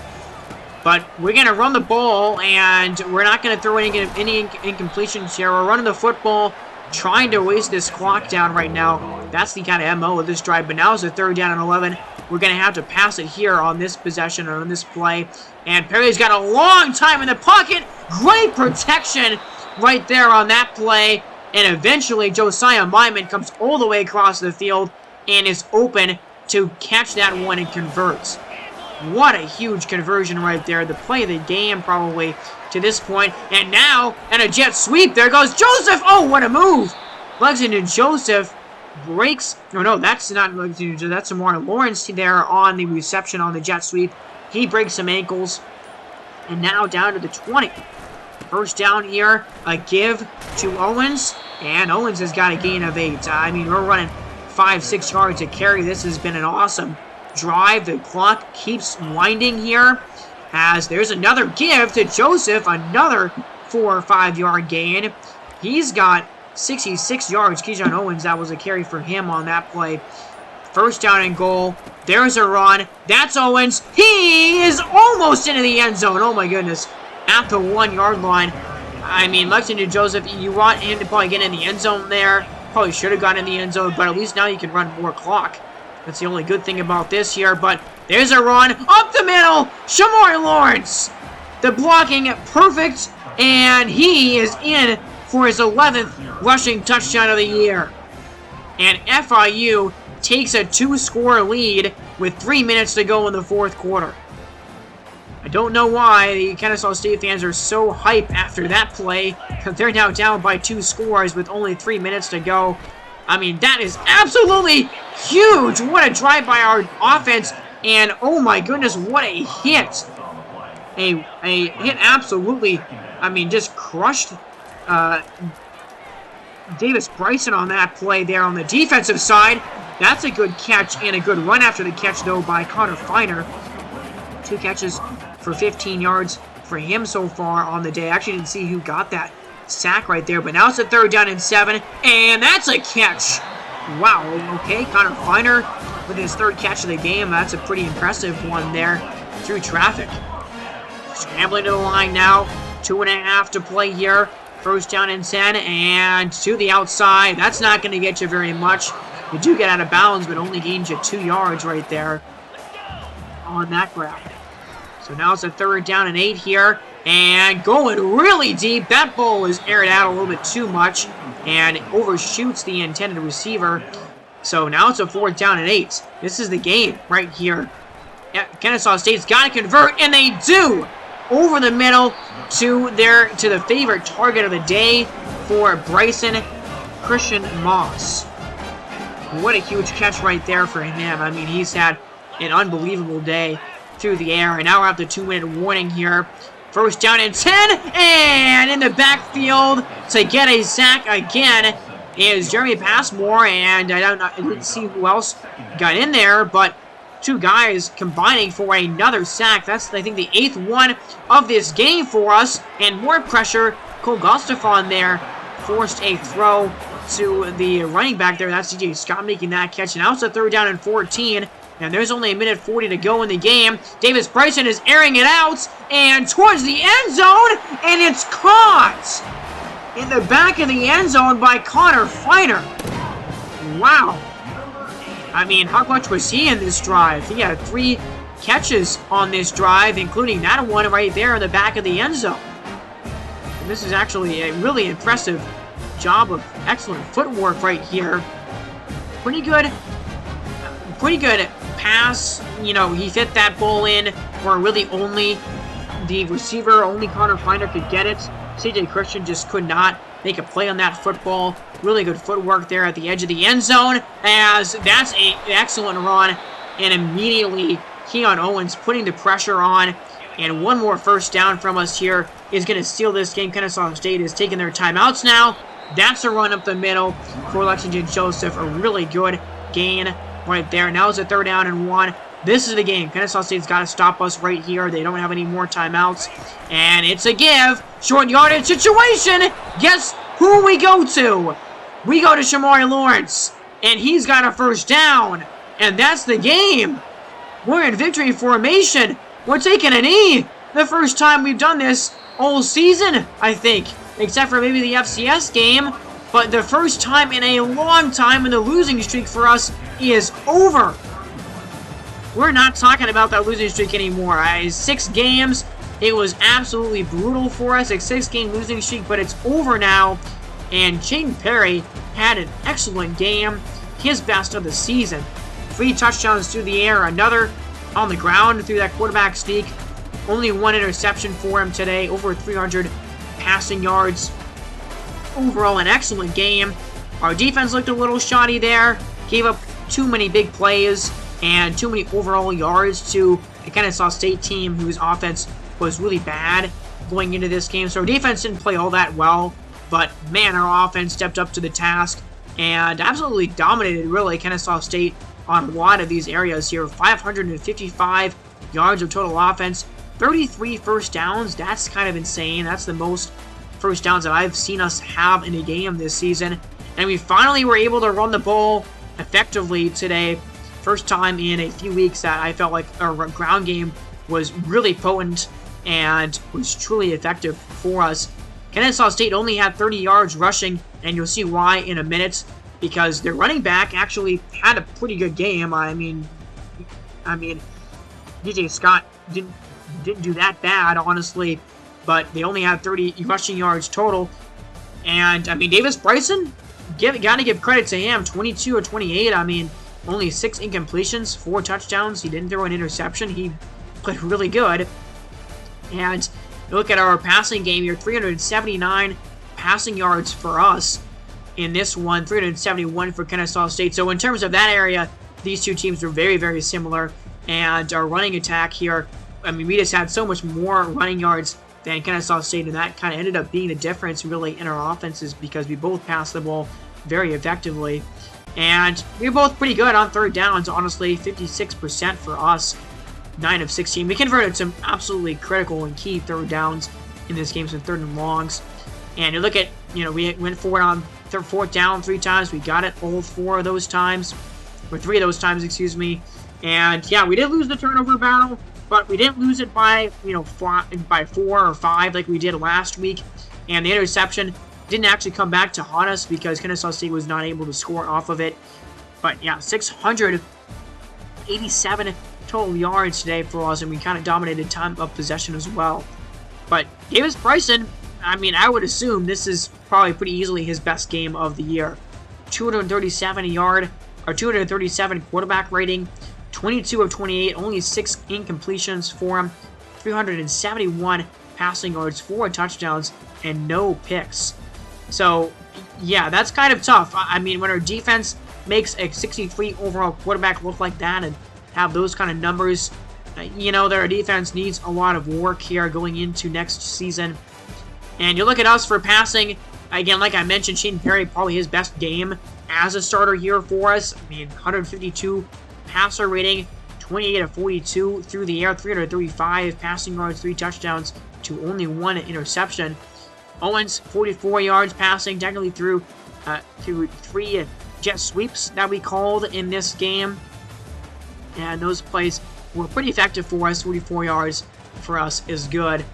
But we're going to run the ball, and we're not going to throw any incompletions here. We're running the football, trying to waste this clock down right now. That's the kind of MO of this drive. But now it's a 3rd down and 11. We're going to have to pass it here on this possession, on this play. And Perry's got a long time in the pocket. Great protection right there on that play. And eventually, Josiah Myman comes all the way across the field and is open to catch that one and converts. What a huge conversion right there. The play of the game probably to this point. And now, and a jet sweep. There goes Joseph. Oh, what a move. Lexington Joseph breaks. Oh, no, that's not Lexington Joseph. That's Samara Lawrence there on the reception on the jet sweep. He breaks some ankles. And now down to the 20. First down here. A give to Owens. And Owens has got a gain of 8. I mean, we're running 5-6 yards to carry. This has been an awesome drive. The clock keeps winding here, as there's another give to Joseph, another 4 or 5 yard gain. He's got 66 yards. Keyshawn Owens, that was a carry for him on that play. First down and goal. There's a run. That's Owens. He is almost into the end zone. Oh my goodness. At the 1 yard line. I mean, Lexington Joseph, you want him to probably get in the end zone there. Probably should have gotten in the end zone, but at least now you can run more clock That's the only good thing about this here, but there's a run up the middle. Shamari Lawrence, the blocking perfect, and he is in for his 11th rushing touchdown of the year. And FIU takes a 2-score lead with 3 minutes to go in the fourth quarter. I don't know why the Kennesaw State fans are so hyped after that play, because they're now down by 2 scores with only 3 minutes to go. I mean, that is absolutely huge. What a drive by our offense, and oh my goodness, what a hit. A hit absolutely, I mean, just crushed Davis Bryson on that play there on the defensive side. That's a good catch and a good run after the catch, though, by Connor Feiner. 2 catches for 15 yards for him so far on the day. I actually didn't see who got that sack right there, but now it's a 3rd down and 7, and that's a catch. Wow, okay, Connor Feiner with his 3rd catch of the game. That's a pretty impressive one there through traffic. Scrambling to the line now, 2.5 to play here. 1st down and 10, and to the outside. That's not going to get you very much. You do get out of bounds, but only gains you 2 yards right there on that grab. So now it's a 3rd down and 8 here, and going really deep. That ball is aired out a little bit too much and overshoots the intended receiver. So now it's a 4th down and 8. This is the game right here. Kennesaw State's got to convert, and they do! Over the middle to the favorite target of the day for Bryson, Christian Moss. What a huge catch right there for him. I mean, he's had an unbelievable day through the air. And now we're at the 2-minute warning here. 1st down and 10, and in the backfield to get a sack again is Jeremy Passmore, and I didn't see who else got in there, but 2 guys combining for another sack. That's, I think, the 8th one of this game for us. And more pressure. Cole Gustafson there forced a throw to the running back there. That's DJ Scott making that catch. And now it's a 3rd down and 14. And there's only 1:40 to go in the game. Davis Bryson is airing it out and towards the end zone. And it's caught in the back of the end zone by Connor Feiner. Wow. I mean, how much was he in this drive? He had 3 catches on this drive, including that one right there in the back of the end zone. And this is actually a really impressive job of excellent footwork right here. Pretty good pass. You know, he fit that ball in where really only the receiver, only Connor Feiner could get it. CJ Christian just could not make a play on that football. Really good footwork there at the edge of the end zone, as that's an excellent run. And immediately, Keon Owens putting the pressure on. And one more 1st down from us here is going to steal this game. Kennesaw State is taking their timeouts now. That's a run up the middle for Lexington Joseph. A really good gain right there. Now it's a 3rd down and 1. This is the game. Kennesaw State's got to stop us right here. They don't have any more timeouts. And it's a give. Short yardage situation. Guess who we go to? We go to Shamari Lawrence. And he's got a 1st down. And that's the game. We're in victory formation. We're taking a knee. The first time we've done this all season, I think. Except for maybe the FCS game. But the first time in a long time, and the losing streak for us is over. We're not talking about that losing streak anymore. 6 games. It was absolutely brutal for us. A 6-game losing streak, but it's over now. And Jaden Perry had an excellent game. His best of the season. 3 touchdowns through the air. Another on the ground through that quarterback sneak. Only 1 interception for him today. Over 300 passing yards. Overall, an excellent game. Our defense looked a little shoddy there. Gave up too many big plays and too many overall yards to a Kennesaw State team whose offense was really bad going into this game. So our defense didn't play all that well, but man, our offense stepped up to the task and absolutely dominated, really, Kennesaw State on a lot of these areas here. 555 yards of total offense, 33 first downs. That's kind of insane. That's the most first downs that I've seen us have in a game this season. And we finally were able to run the ball effectively today. First time in a few weeks that I felt like our ground game was really potent and was truly effective for us. Kennesaw State only had 30 yards rushing, and you'll see why in a minute. because their running back actually had a pretty good game. I mean, DJ Scott didn't do that bad, honestly, but they only had 30 rushing yards total. And I mean, Davis Bryson, gotta give credit to him, 22 of 28. I mean, only 6 incompletions, 4 touchdowns. He didn't throw an interception. He played really good. And look at our passing game here, 379 passing yards for us in this one, 371 for Kennesaw State. So in terms of that area, these two teams are very, very similar. And our running attack here, I mean, we just had so much more running yards than Kennesaw State, and that kind of ended up being the difference really in our offenses because we both passed the ball very effectively. And we were both pretty good on third downs, honestly, 56% for us, 9 of 16. We converted some absolutely critical and key third downs in this game, some third and longs. And you look at, we went forward on fourth down 3 times. We got it all 4 of those times, or 3 of those times, excuse me. And yeah, we did lose the turnover battle, but we didn't lose it by, by 4 or 5 like we did last week. And the interception didn't actually come back to haunt us because Kennesaw State was not able to score off of it. But yeah, 687 total yards today for us, and we kind of dominated time of possession as well. But Davis Bryson, I mean, I would assume this is probably pretty easily his best game of the year. 237 quarterback rating, 22 of 28, only 6 incompletions for him, 371 passing yards, 4 touchdowns, and no picks. So, yeah, that's kind of tough. I mean, when our defense makes a 63 overall quarterback look like that and have those kind of numbers, their defense needs a lot of work here going into next season. And you look at us for passing, again, like I mentioned, Shane Perry, probably his best game as a starter here for us. I mean, 152 passer rating, 28 of 42 through the air, 335 passing yards, 3 touchdowns to only 1 interception. Owens, 44 yards passing, technically through 3 jet sweeps that we called in this game. And those plays were pretty effective for us. 44 yards for us is good.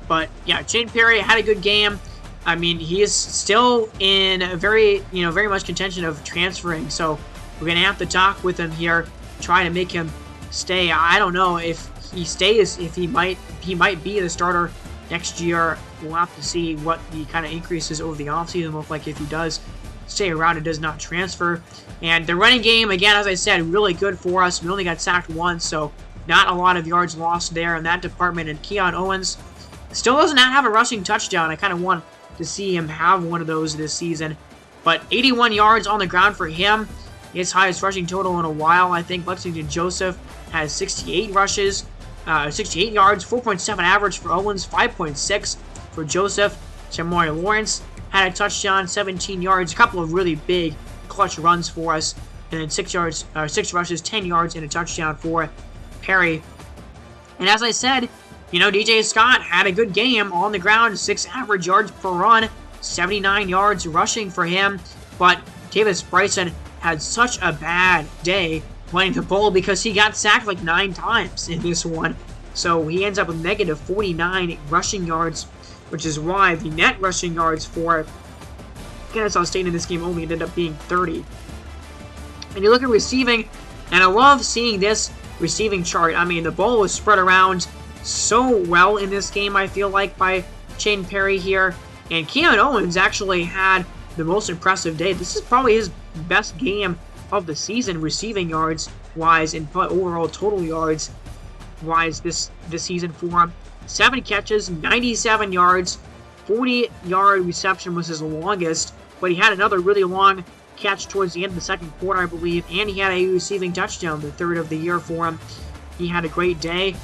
But yeah, Shane Perry had a good game. I mean, he is still in a very much contention of transferring. So we're going to have to talk with him here, try to make him stay. I don't know if he stays, if he might be the starter next year. We'll have to see what the kind of increases over the offseason look like if he does stay around and does not transfer. And the running game, again, as I said, really good for us. We only got sacked once, so not a lot of yards lost there in that department. And Keon Owens still does not have a rushing touchdown. I kind of want to see him have one of those this season. But 81 yards on the ground for him. His highest rushing total in a while. I think Lexington Joseph has 68 rushes, 68 yards, 4.7 average for Owens, 5.6 for Joseph. Shamari Lawrence had a touchdown, 17 yards, a couple of really big clutch runs for us, and then 6 rushes, 10 yards, and a touchdown for Perry. And as I said, DJ Scott had a good game on the ground, 6 average yards per run, 79 yards rushing for him, but Davis Bryson had such a bad day running the ball because he got sacked like 9 times in this one. So he ends up with negative 49 rushing yards, which is why the net rushing yards for Kennesaw State in this game only ended up being 30. And you look at receiving, and I love seeing this receiving chart. I mean, the ball was spread around so well in this game, I feel like, by Shane Perry here. And Keon Owens actually had the most impressive day. This is probably his best game of the season, receiving yards wise and overall total yards wise this season for him. 7 catches, 97 yards, 40-yard reception was his longest, but he had another really long catch towards the end of the second quarter, I believe, and he had a receiving touchdown, the 3rd of the year for him. He had a great day.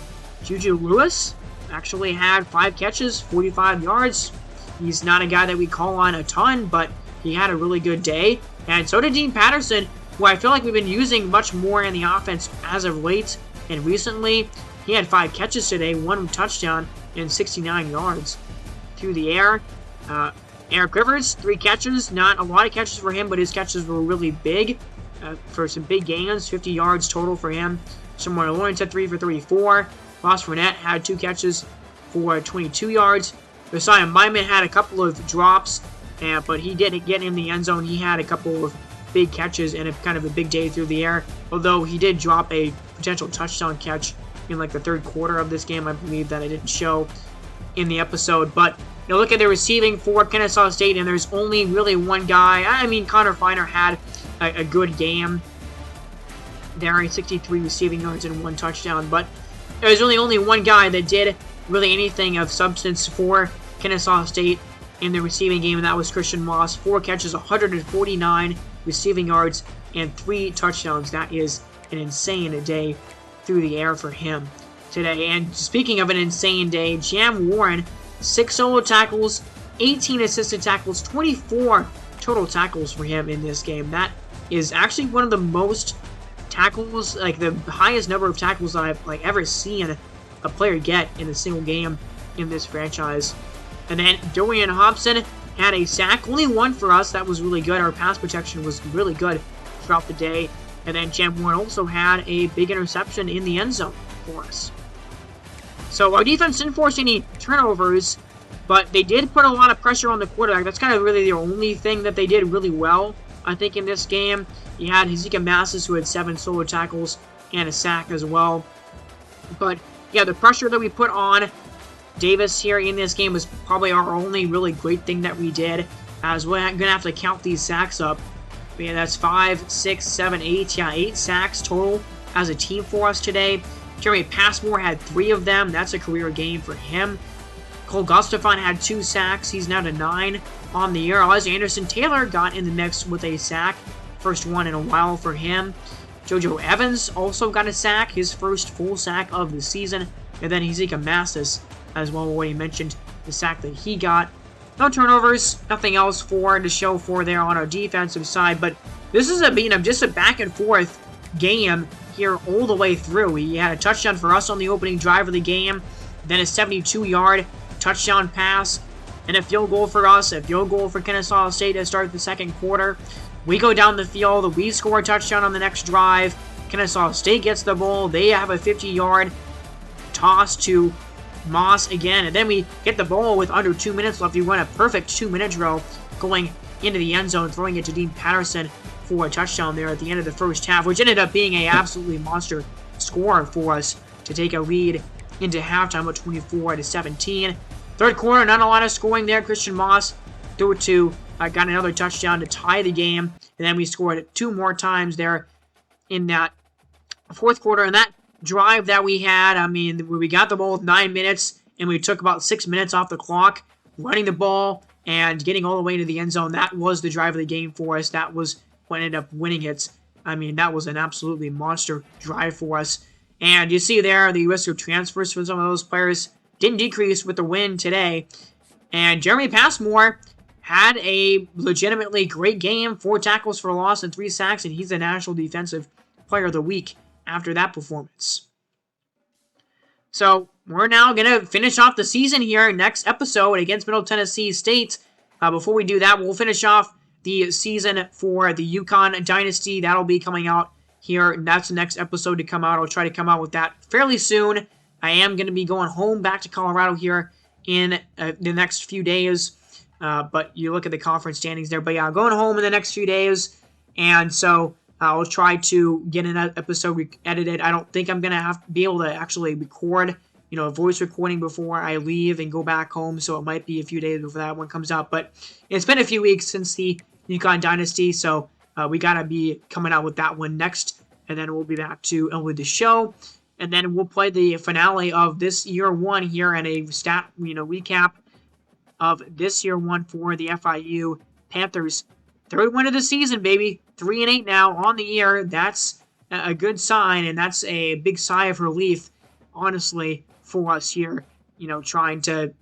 Juju Lewis actually had 5 catches, 45 yards. He's not a guy that we call on a ton, but he had a really good day. And so did Dean Patterson, who I feel like we've been using much more in the offense as of late and recently. He had 5 catches today, 1 touchdown, and 69 yards through the air. Eric Rivers, 3 catches. Not a lot of catches for him, but his catches were really big for some big gains. 50 yards total for him. Shamari Lawrence had 3 for 34. Ross Fournette had 2 catches for 22 yards. Josiah Myman had a couple of drops, but he didn't get in the end zone. He had a couple of big catches and kind of a big day through the air, although he did drop a potential touchdown catch in like the third quarter of this game, I believe, that I didn't show in the episode. But look at the receiving for Kennesaw State, and there's only really one guy. I mean, Connor Feiner had a good game there, 63 receiving yards and 1 touchdown, but there's really only one guy that did really anything of substance for Kennesaw State in the receiving game, and that was Christian Moss. 4 catches, 149 receiving yards, and 3 touchdowns. That is an insane day through the air for him today. And speaking of an insane day, Jam Warren, 6 solo tackles, 18 assisted tackles, 24 total tackles for him in this game. That is actually one of the most tackles, like the highest number of tackles that I've ever seen a player get in a single game in this franchise. And then Dorian Hobson had a sack, only 1 for us. That was really good. Our pass protection was really good throughout the day. And then Jam Warren also had a big interception in the end zone for us. So our defense didn't force any turnovers, but they did put a lot of pressure on the quarterback. That's kind of really the only thing that they did really well, I think, in this game. You had Hezekiah Massis, who had 7 solo tackles and a sack as well. But yeah, the pressure that we put on Davis here in this game was probably our only really great thing that we did, as we're going to have to count these sacks up. Yeah, that's 5, 6, 7, 8. Yeah, 8 sacks total as a team for us today. Jeremy Passmore had 3 of them. That's a career game for him. Cole Gustafson had 2 sacks. He's now to 9 on the year. Elijah Anderson-Taylor got in the mix with a sack. First one in a while for him. JoJo Evans also got a sack. His first full sack of the season. And then Hezekiah Massis as well, what he mentioned, the sack that he got. No turnovers, nothing else to show for there on our defensive side, but this is just a back and forth game here all the way through. He had a touchdown for us on the opening drive of the game, then a 72-yard touchdown pass, and a field goal for us, a field goal for Kennesaw State to start the second quarter. We go down the field, we score a touchdown on the next drive. Kennesaw State gets the ball, they have a 50-yard toss to Moss again, and then we get the ball with under 2 minutes left. We run a perfect 2-minute drill going into the end zone, throwing it to Dean Patterson for a touchdown there at the end of the first half, which ended up being a absolutely monster score for us to take a lead into halftime of 24-17. Third quarter, not a lot of scoring there. Christian Moss threw it to, got another touchdown to tie the game, and then we scored 2 more times there in that fourth quarter, and that drive that we had, we got the ball with 9 minutes, and we took about 6 minutes off the clock, running the ball and getting all the way to the end zone. That was the drive of the game for us. That was what ended up winning it. That was an absolutely monster drive for us. And you see there, the risk of transfers for some of those players didn't decrease with the win today. And Jeremy Passmore had a legitimately great game, 4 tackles for loss and 3 sacks, and he's the National Defensive Player of the Week after that performance. So we're now going to finish off the season here next episode against Middle Tennessee State. Before we do that, we'll finish off the season for the UConn Dynasty. That'll be coming out here. That's the next episode to come out. I'll try to come out with that fairly soon. I am going to be going home back to Colorado here in the next few days. But you look at the conference standings there. But yeah, going home in the next few days. And so I'll try to get an episode edited. I don't think I'm going to be able to actually record, a voice recording before I leave and go back home. So it might be a few days before that one comes out. But it's been a few weeks since the UConn Dynasty. So we got to be coming out with that one next. And then we'll be back to with the show. And then we'll play the finale of this year 1 here and a recap of this year 1 for the FIU Panthers. 3rd win of the season, baby. 3-8 now on the year. That's a good sign, and that's a big sigh of relief, honestly, for us here. Trying to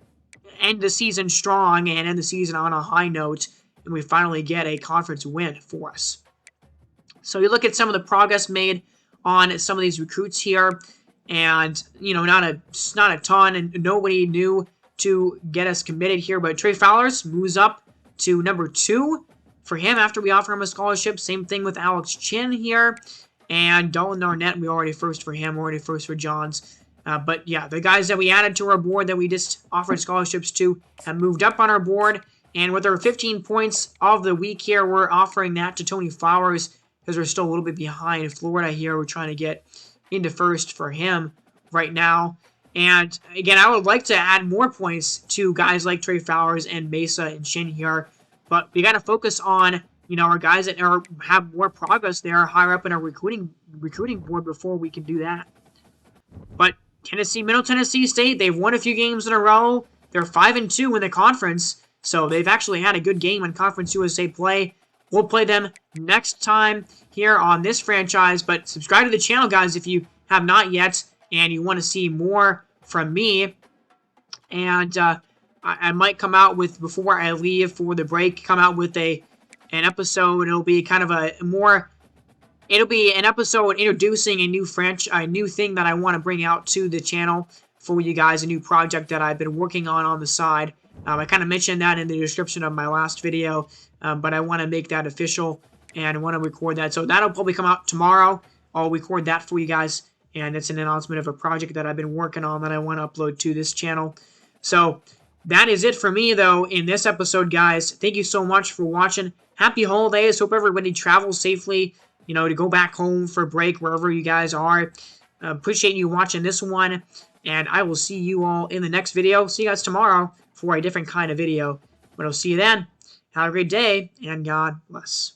end the season strong and end the season on a high note, and we finally get a conference win for us. So you look at some of the progress made on some of these recruits here, and not a ton, and nobody new to get us committed here. But Trey Fowlers moves up to number 2. For him, after we offer him a scholarship. Same thing with Alex Chin here. And Dalton Arnett, we already first for him, already first for Johns. But yeah, the guys that we added to our board that we just offered scholarships to have moved up on our board. And with our 15 points of the week here, we're offering that to Tony Flowers because we're still a little bit behind Florida here. We're trying to get into first for him right now. And again, I would like to add more points to guys like Trey Flowers and Mesa and Shin here, but we got to focus on, you know, our guys that have more progress there higher up in our recruiting board before we can do that. But Middle Tennessee State, they've won a few games in a row. They're 5-2 in the conference, so they've actually had a good game in Conference USA play. We'll play them next time here on this franchise, but subscribe to the channel, guys, if you have not yet, and you want to see more from me. And I might come out with, before I leave for the break, come out with an episode. It'll be kind of it'll be an episode introducing a new thing that I want to bring out to the channel for you guys, a new project that I've been working on the side. I kind of mentioned that in the description of my last video, but I want to make that official and I want to record that. So that'll probably come out tomorrow. I'll record that for you guys, and it's an announcement of a project that I've been working on that I want to upload to this channel. So that is it for me, though, in this episode, guys. Thank you so much for watching. Happy holidays. Hope everybody travels safely, you know, to go back home for a break wherever you guys are. Appreciate you watching this one, and I will see you all in the next video. See you guys tomorrow for a different kind of video. But I'll see you then. Have a great day, and God bless.